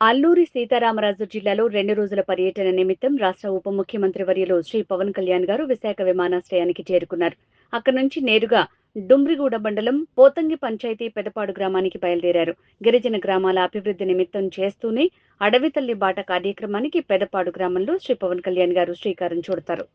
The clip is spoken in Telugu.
అల్లూరి సీతారామరాజు జిల్లాలో 2 రోజుల పర్యటన నిమిత్తం రాష్ట్ర ఉప ముఖ్యమంత్రి వర్యులు శ్రీ పవన్ కళ్యాణ్ గారు విశాఖ విమానాశ్రయానికి చేరుకున్నారు. అక్కడి నుంచి నేరుగా డుమ్రిగూడ మండలం పోతంగి పంచాయతీ పెదపాడు గ్రామానికి బయలుదేరారు. గిరిజన గ్రామాల అభివృద్ధి నిమిత్తం చేస్తూనే అడవి తల్లి బాట కార్యక్రమానికి పెదపాడు గ్రామంలో శ్రీ పవన్ కళ్యాణ్ గారు శ్రీకారం చుడతారు.